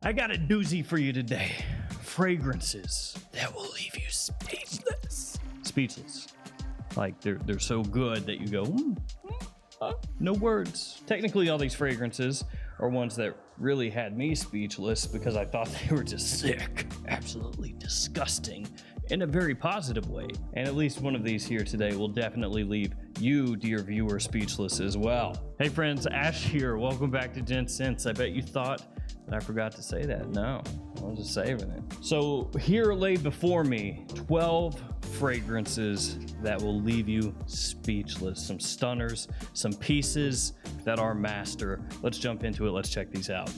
I got a doozy for you today. Fragrances that will leave you speechless. Speechless. Like they're so good that you go, no words. Technically, all these fragrances are ones that really had me speechless because I thought they were just sick, absolutely disgusting, in a very positive way. And at least one of these here today will definitely leave you, dear viewer, speechless as well. Hey friends, Ash here. Welcome back to Gents. I bet you thought that I forgot to say that. No, I was just saving it. So here laid before me, 12 fragrances that will leave you speechless. Some stunners, some pieces that are master. Let's jump into it. Let's check these out.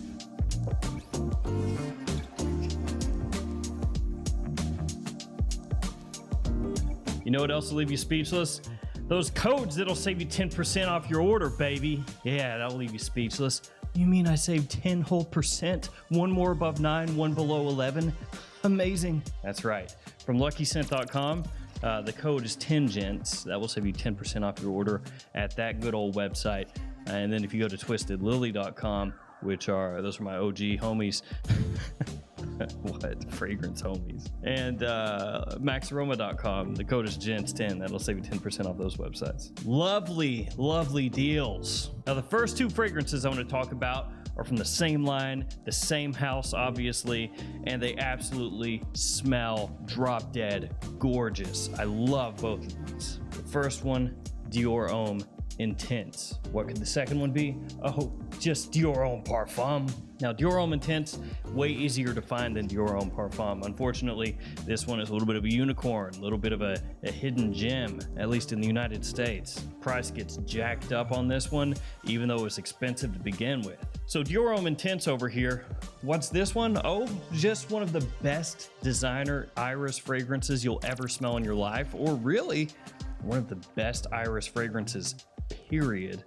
You know what else will leave you speechless? Those codes that'll save you 10% off your order, baby. Yeah, that'll leave you speechless. You mean I saved 10 whole percent? One more above 9, one below 11? Amazing. That's right. From LuckyScent.com, the code is 10 Gents. That will save you 10% off your order at that good old website. And then if you go to TwistedLily.com, which are, those are my OG homies. What? Fragrance homies. And MaxAroma.com, the code is Gents10. That'll save you 10% off those websites. Lovely, lovely deals. Now, the first two fragrances I want to talk about are from the same line, the same house, obviously, and they absolutely smell drop dead gorgeous. I love both of these. The first one, Dior Oud Intense. What could the second one be? Oh, just Dior Oud Parfum. Now, Dior Oud Intense, way easier to find than Dior Oud Parfum. Unfortunately, this one is a little bit of a unicorn, a little bit of a hidden gem, at least in the United States. Price gets jacked up on this one, even though it's expensive to begin with. So Dior Oud Intense over here, what's this one? Oh, just one of the best designer iris fragrances you'll ever smell in your life, or really one of the best iris fragrances, period,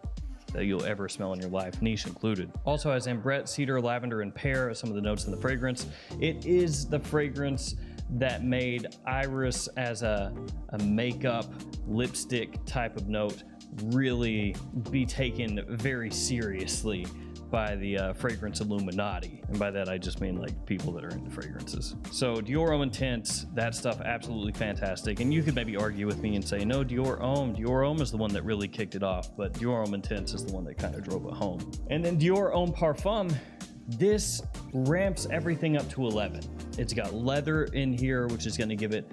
that you'll ever smell in your life, niche included. Also has ambrette, cedar, lavender, and pear as some of the notes in the fragrance. It is the fragrance that made iris as a makeup lipstick type of note really be taken very seriously by the fragrance Illuminati. And by that, I just mean like people that are into fragrances. So Dior Oud Intense, that stuff, absolutely fantastic. And you could maybe argue with me and say, no, Dior Oud is the one that really kicked it off, but Dior Oud Intense is the one that kind of drove it home. And then Dior Oud Parfum, this ramps everything up to 11. It's got leather in here, which is going to give it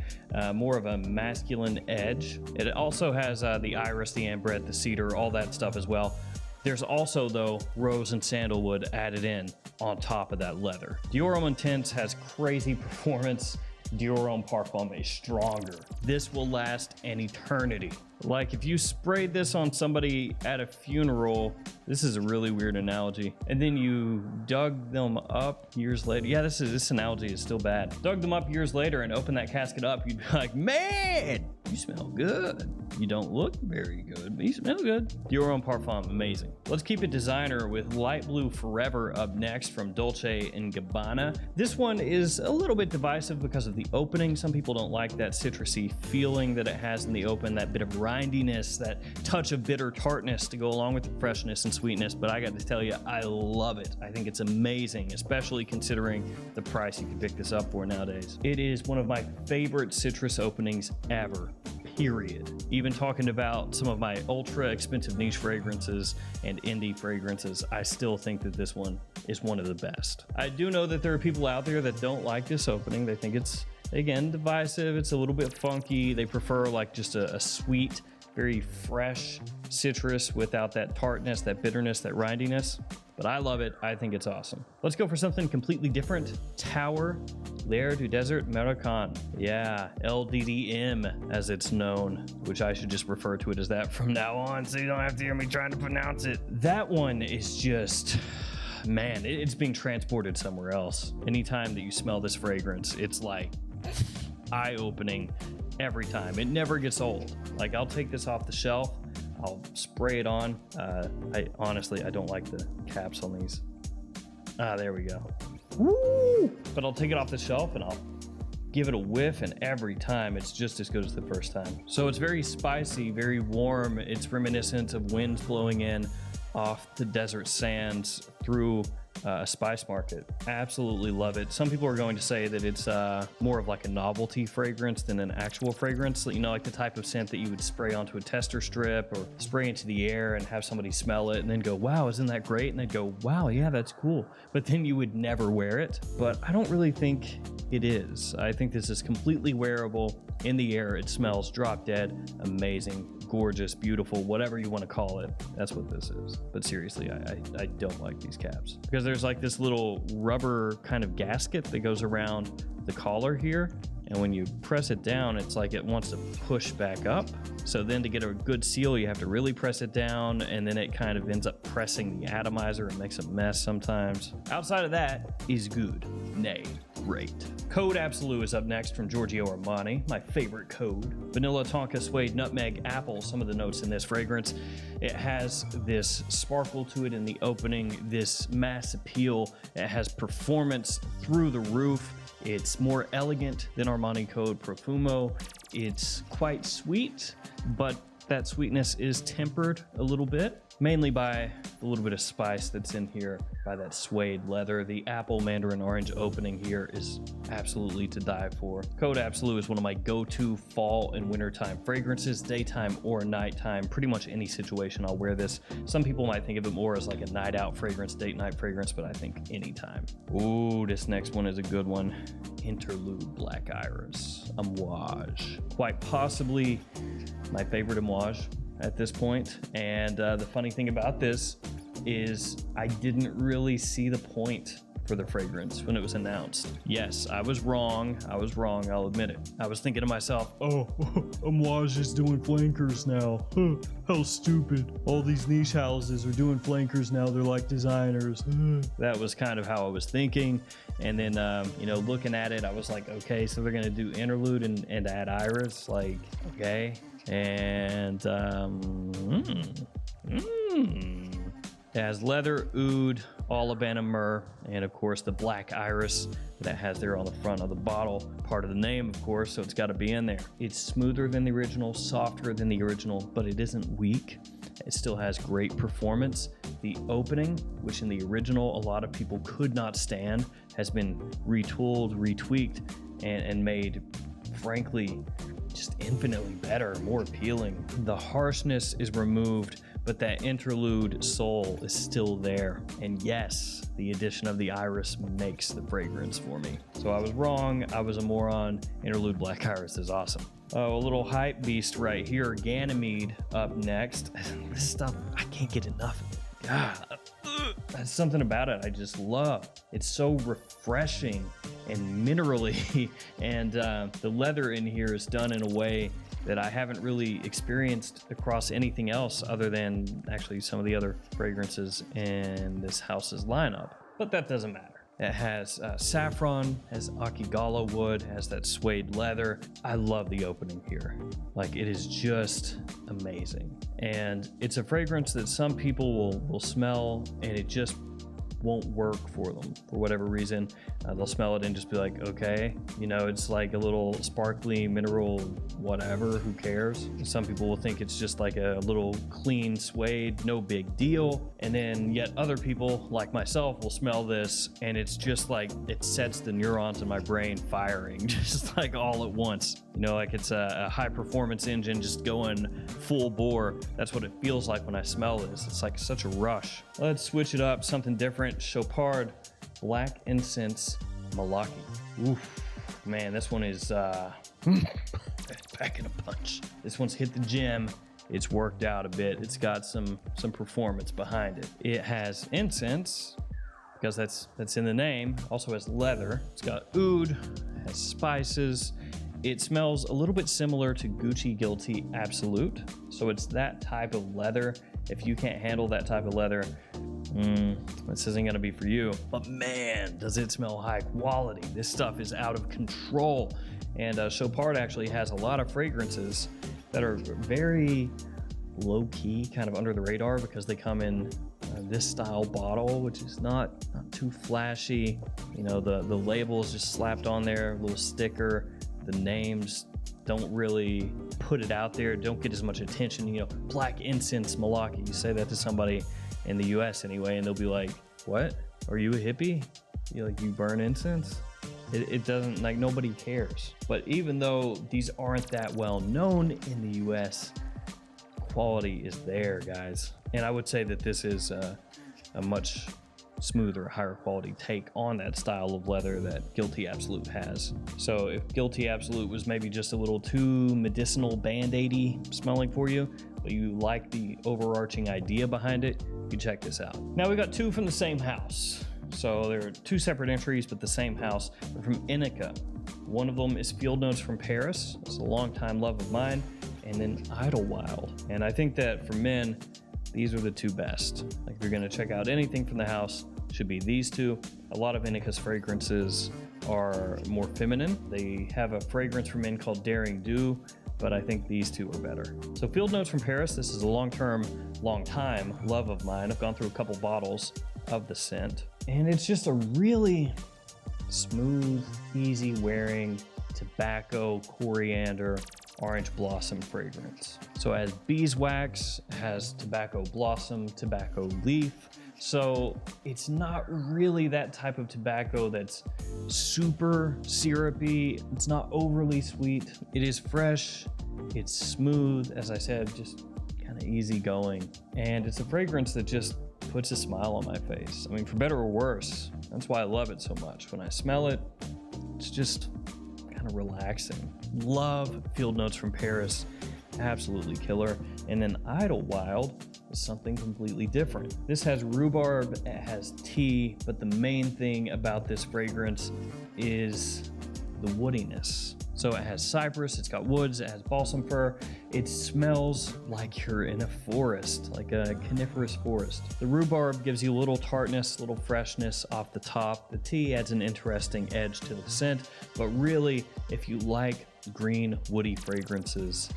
more of a masculine edge. It also has the iris, the ambrette, the cedar, all that stuff as well. There's also, though, rose and sandalwood added in on top of that leather. Dior Oud Intense has crazy performance. Dior Oud Parfum is stronger. This will last an eternity. Like if you sprayed this on somebody at a funeral, this is a really weird analogy, and then you dug them up years later. Yeah, this analogy is still bad. Dug them up years later and opened that casket up, you'd be like, man, you smell good. You don't look very good, but you smell good. Dior Oud Parfum, amazing. Let's keep it designer with Light Blue Forever up next from Dolce and Gabbana. This one is a little bit divisive because of the opening. Some people don't like that citrusy feeling that it has in the open, that bit of grindiness, that touch of bitter tartness to go along with the freshness and sweetness, but I got to tell you, I love it. I think it's amazing, especially considering the price you can pick this up for nowadays. It is one of my favorite citrus openings ever, period. Even talking about some of my ultra expensive niche fragrances and indie fragrances, I still think that this one is one of the best. I do know that there are people out there that don't like this opening. They think it's, again, divisive. It's a little bit funky. They prefer like just a sweet, very fresh citrus without that tartness, that bitterness, that rindiness. But I love it. I think it's awesome. Let's go for something completely different. Tower L'air du Desert Maricon. Yeah, LDDM as it's known, which I should just refer to it as that from now on so you don't have to hear me trying to pronounce it. That one is just, man, it's being transported somewhere else. Anytime that you smell this fragrance, it's like eye-opening every time. It never gets old. Like, I'll take this off the shelf, I'll spray it on. I honestly don't like the caps on these. There we go. Woo! But I'll take it off the shelf and I'll give it a whiff, and every time it's just as good as the first time. So it's very spicy, very warm. It's reminiscent of winds blowing in off the desert sands through a spice market. Absolutely love it. Some people are going to say that it's more of like a novelty fragrance than an actual fragrance. You know, like the type of scent that you would spray onto a tester strip or spray into the air and have somebody smell it and then go, wow, isn't that great? And they'd go, wow, yeah, that's cool. But then you would never wear it. But I don't really think it is. I think this is completely wearable. In the air, it smells drop dead, amazing, gorgeous, beautiful, whatever you want to call it. That's what this is. But seriously, I don't like these caps because there's like this little rubber kind of gasket that goes around the collar here. And when you press it down, it's like it wants to push back up. So then to get a good seal, you have to really press it down, and then it kind of ends up pressing the atomizer and makes a mess sometimes. Outside of that is good. Nay, great. Code Absolute is up next from Giorgio Armani, my favorite code. Vanilla, tonka, suede, nutmeg, apple, some of the notes in this fragrance. It has this sparkle to it in the opening, this mass appeal. It has performance through the roof. It's more elegant than Armani Code Profumo. It's quite sweet, but that sweetness is tempered a little bit, mainly by a little bit of spice that's in here, by that suede leather. The apple, mandarin orange opening here is absolutely to die for. Code Absolute is one of my go-to fall and wintertime fragrances, daytime or nighttime. Pretty much any situation I'll wear this. Some people might think of it more as like a night out fragrance, date night fragrance, but I think anytime. Ooh, this next one is a good one. Interlude Black Iris, Amouage. Quite possibly my favorite Amouage at this point. And the funny thing about this is I didn't really see the point for the fragrance when it was announced. Yes, I was wrong, I'll admit it. I was thinking to myself, oh, Amouage is doing flankers now. How stupid. All these niche houses are doing flankers now, they're like designers. That was kind of how I was thinking. And then, you know, looking at it, I was like, okay, so they're gonna do Interlude and add Iris, like, okay. And, it has leather, oud, Alabama myrrh, and of course the black iris that has there on the front of the bottle. Part of the name, of course, so it's got to be in there. It's smoother than the original, softer than the original, but it isn't weak. It still has great performance. The opening, which in the original a lot of people could not stand, has been retooled, retweaked, and made, frankly, just infinitely better, more appealing. The harshness is removed, but that interlude soul is still there. And yes, the addition of the iris makes the fragrance for me. So I was wrong, I was a moron. Interlude Black Iris is awesome. Oh, a little hype beast right here, Ganymede up next. This stuff, I can't get enough of it. God, that's something about it I just love. It's so refreshing and minerally, and the leather in here is done in a way that I haven't really experienced across anything else other than actually some of the other fragrances in this house's lineup. But that doesn't matter. It has saffron, has akigala wood, has that suede leather. I love the opening here. Like, it is just amazing. And it's a fragrance that some people will smell and it just won't work for them for whatever reason. They'll smell it and just be like, okay, you know, it's like a little sparkly mineral whatever, who cares? Some people will think it's just like a little clean suede, no big deal. And then yet other people like myself will smell this and it's just like it sets the neurons in my brain firing just like all at once. You know, like it's a high performance engine just going full bore. That's what it feels like when I smell this. It's like such a rush. Let's switch it up, something different. Chopard Black Incense Milwaukee. Oof, man, this one is packing a punch. This one's hit the gym. It's worked out a bit. It's got some performance behind it. It has incense, because that's in the name. Also has leather. It's got oud, has spices. It smells a little bit similar to Gucci Guilty Absolute. So it's that type of leather. If you can't handle that type of leather, this isn't gonna be for you. But man, does it smell high quality. This stuff is out of control. And Chopard actually has a lot of fragrances that are very low-key, kind of under the radar, because they come in this style bottle, which is not too flashy. You know, the label is just slapped on there, a little sticker. The names don't really put it out there, don't get as much attention. You know, Black Incense Milwaukee, you say that to somebody in the US anyway, and they'll be like, what? Are you a hippie? You burn incense? It doesn't, like, nobody cares. But even though these aren't that well known in the US, quality is there, guys. And I would say that this is a much smoother, higher quality take on that style of leather that Guilty Absolute has. So if Guilty Absolute was maybe just a little too medicinal band-aidy smelling for you, but you like the overarching idea behind it, you check this out. Now we got two from the same house. So they're two separate entries, but the same house. They're from Inica. One of them is Field Notes from Paris. It's a longtime love of mine. And then Idlewild. And I think that for men, these are the two best. Like, if you're gonna check out anything from the house, it should be these two. A lot of Inica's fragrances are more feminine. They have a fragrance for men called Daring Do, but I think these two are better. So Field Notes from Paris, this is a long time love of mine. I've gone through a couple bottles of the scent, and it's just a really smooth, easy wearing tobacco, coriander, orange blossom fragrance. So it has beeswax, it has tobacco blossom, tobacco leaf. So it's not really that type of tobacco that's super syrupy. It's not overly sweet. It is fresh. It's smooth. As I said, just kind of easy going. And it's a fragrance that just puts a smile on my face. I mean, for better or worse, that's why I love it so much. When I smell it, it's just kind of relaxing. Love Field Notes from Paris. Absolutely killer. And then Idlewild is something completely different. This has rhubarb, it has tea, but the main thing about this fragrance is the woodiness. So it has cypress, it's got woods, it has balsam fir. It smells like you're in a forest, like a coniferous forest. The rhubarb gives you a little tartness, a little freshness off the top. The tea adds an interesting edge to the scent, but really, if you like green, woody fragrances,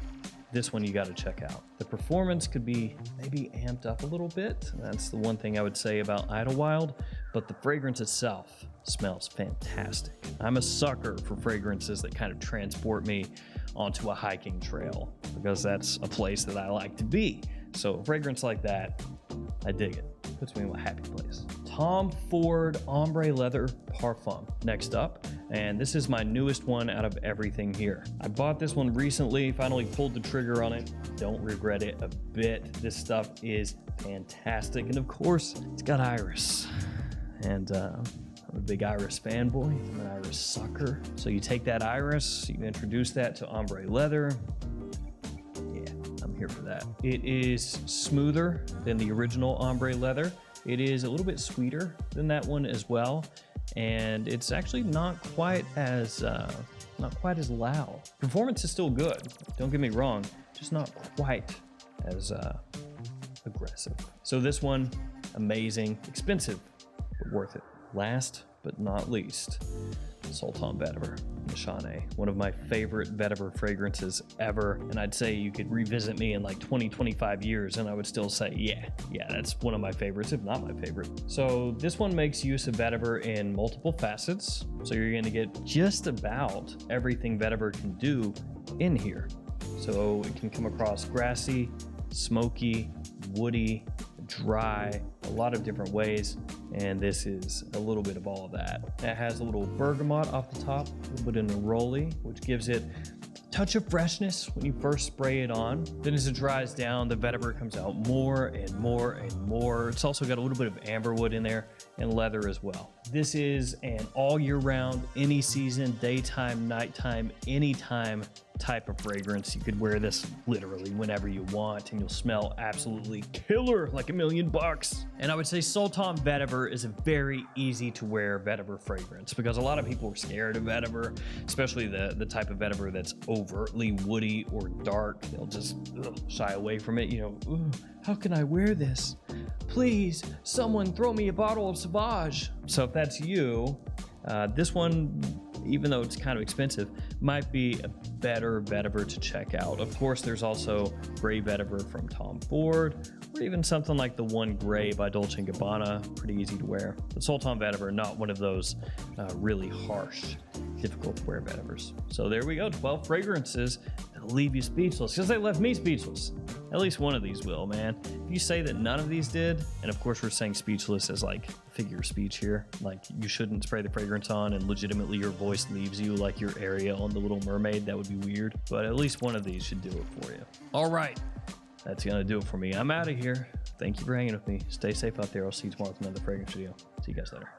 this one you got to check out. The performance could be maybe amped up a little bit. That's the one thing I would say about Idlewild, but the fragrance itself smells fantastic. I'm a sucker for fragrances that kind of transport me onto a hiking trail, because that's a place that I like to be. So a fragrance like that, I dig it. Puts me in a happy place. Tom Ford Ombre Leather Parfum next up, and this is my newest one out of everything here. I bought this one recently, finally pulled the trigger on it. Don't regret it a bit. This stuff is fantastic, and of course, it's got iris. And I'm a big iris fanboy. I'm an iris sucker. So you take that iris, you introduce that to Ombre Leather. Yeah, I'm here for that. It is smoother than the original Ombre Leather. It is a little bit sweeter than that one as well, and it's actually not quite as loud. Performance is still good, don't get me wrong, just not quite as aggressive. So this one, amazing, expensive, but worth it. Last but not least, Sultan Vetiver Nishane, one of my favorite vetiver fragrances ever. And I'd say you could revisit me in like 20-25 years and I would still say, yeah, that's one of my favorites, if not my favorite. So this one makes use of vetiver in multiple facets. So you're gonna get just about everything vetiver can do in here. So it can come across grassy, smoky, woody, dry, a lot of different ways, and this is a little bit of all of that. It has a little bergamot off the top, a little bit of neroli, which gives it a touch of freshness when you first spray it on. Then as it dries down, the vetiver comes out more and more and more. It's also got a little bit of amberwood in there and leather as well. This is an all year round, any season, daytime, nighttime, anytime type of fragrance. You could wear this literally whenever you want and you'll smell absolutely killer, like $1,000,000. And I would say Sultan Vetiver is a very easy to wear vetiver fragrance, because a lot of people are scared of vetiver, especially the type of vetiver that's overtly woody or dark. They'll just shy away from it. You know, how can I wear this? Please, someone throw me a bottle of Sauvage. So if that's you, this one, even though it's kind of expensive, might be a better vetiver to check out. Of course, there's also gray vetiver from Tom Ford, or even something like the one gray by Dolce & Gabbana, pretty easy to wear. The Sultan Vetiver, not one of those really harsh, difficult to wear vetivers. So there we go, 12 fragrances that'll leave you speechless, because they left me speechless. At least one of these will, man. If you say that none of these did, and of course we're saying speechless as like figure of speech here, like you shouldn't spray the fragrance on and legitimately your voice leaves you like your Ariel on The Little Mermaid, that would be weird. But at least one of these should do it for you. All right, that's gonna do it for me. I'm out of here. Thank you for hanging with me. Stay safe out there. I'll see you tomorrow with another fragrance video. See you guys later.